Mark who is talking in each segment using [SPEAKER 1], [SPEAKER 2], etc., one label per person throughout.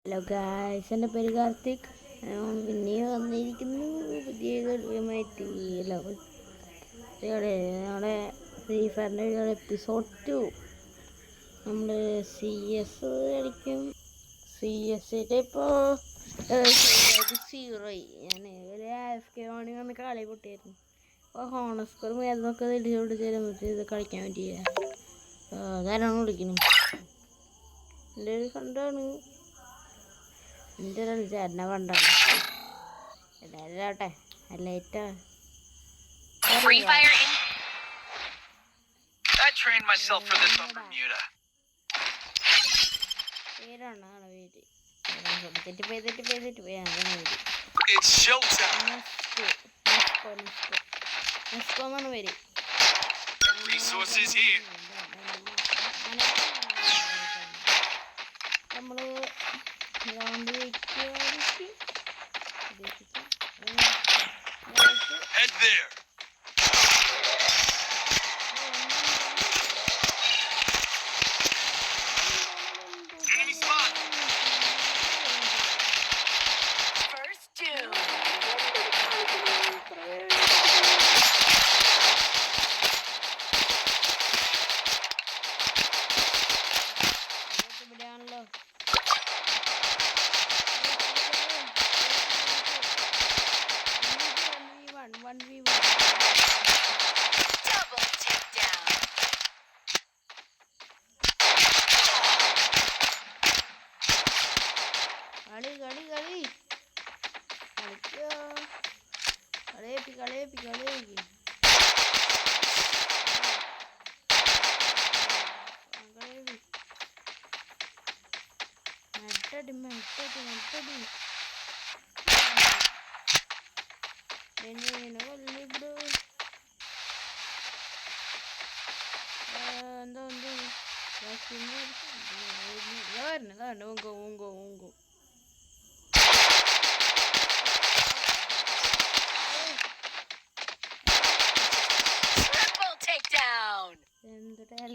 [SPEAKER 1] Hello guys, എൻ്റെ പേര് കാർത്തിക്. പിന്നെയും വന്നിരിക്കുന്നു പുതിയ കളിയുമായിട്ട്. ഞങ്ങളുടെ ഫ്രീ ഫയറിൻ്റെ എപ്പിസോഡ് 2 നമ്മൾ CS കളിക്കും. CS ഇപ്പോൾ 0 ഞാൻ ഒരു AFK വേണമെങ്കിൽ വന്ന് കളി പൊട്ടിയായിരുന്നു. അപ്പോൾ ഹോണസ്കോർ മേലൊക്കെ തെളിച്ചോണ്ട് ചേരുമ്പോൾ ഇത് കളിക്കാൻ പറ്റിയ അതാരാണ് വിളിക്കുന്നത്. എൻ്റെ ഒരു ഫ്രണ്ടാണ്, എൻ്റെ ഒരു ചേട്ടനെ കണ്ടാണ്. എല്ലാവരും ലൈറ്റാ. പേരാണ് പേര് തെറ്റിപ്പോയി എന്നാണ് പേര്. നമ്മള് ഗ്രൗണ്ട്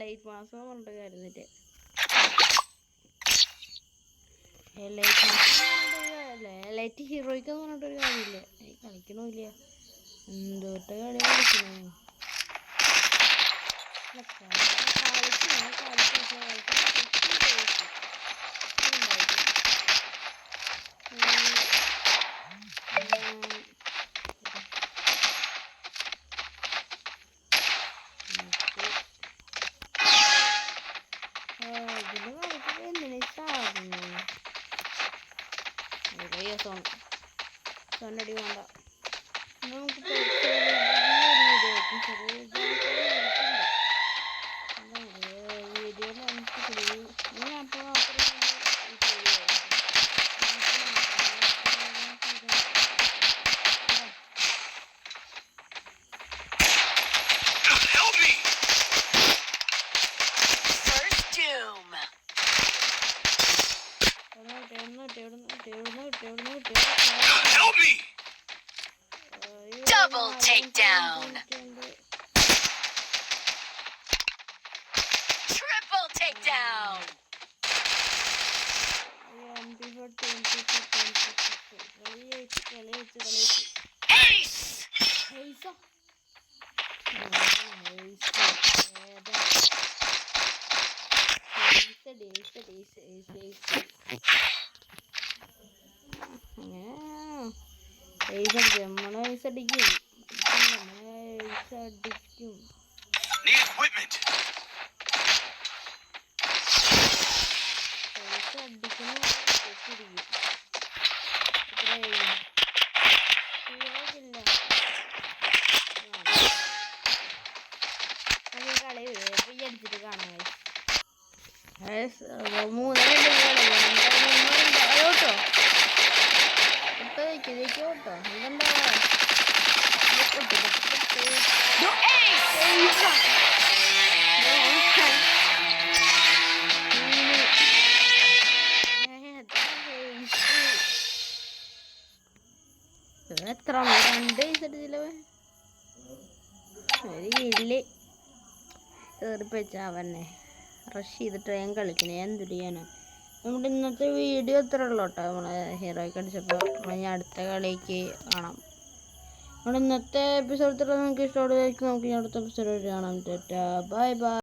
[SPEAKER 1] ലൈറ്റ് മാസം കൊണ്ട് കരുന്നിട്ട് ലൈറ്റ് ഹീറോയ്ക്കെന്ന് പറഞ്ഞിട്ടൊരു കാര്യമില്ല. കളിക്കണില്ല, എന്തോട്ട് കളി കളിക്കണേ. സൊന്നടി വേണ്ട, നമുക്ക് video
[SPEAKER 2] Double takedown. Triple takedown. Ace.
[SPEAKER 1] അടിക്കും. അടിച്ചിട്ട് കാണാം. 3 കേട്ടോ ഇതെന്താ എത്ര 2 വയസ്സടിച്ചില്ലേ ഇല്ലേ കയറിപ്പ വെച്ചാ അവന്നെ റഷ് ചെയ്തിട്ട് ഞാൻ കളിക്കണേ. എന്ത് ചെയ്യാനാ, നമ്മുടെ ഇന്നത്തെ വീഡിയോ ഇത്ര ഉള്ളൂ കേട്ടോ. നമ്മളെ ഹീറോയ്ക്ക് അടിച്ചപ്പോൾ നമ്മൾ അടുത്ത കളിക്ക് കാണാം. നമ്മുടെ ഇന്നത്തെ എപ്പിസോഡ് നിങ്ങൾക്ക് ഇഷ്ടപ്പെടുകയായിരിക്കും. നമുക്ക് അടുത്ത എപ്പിസോഡ് കാണാം. Bye bye.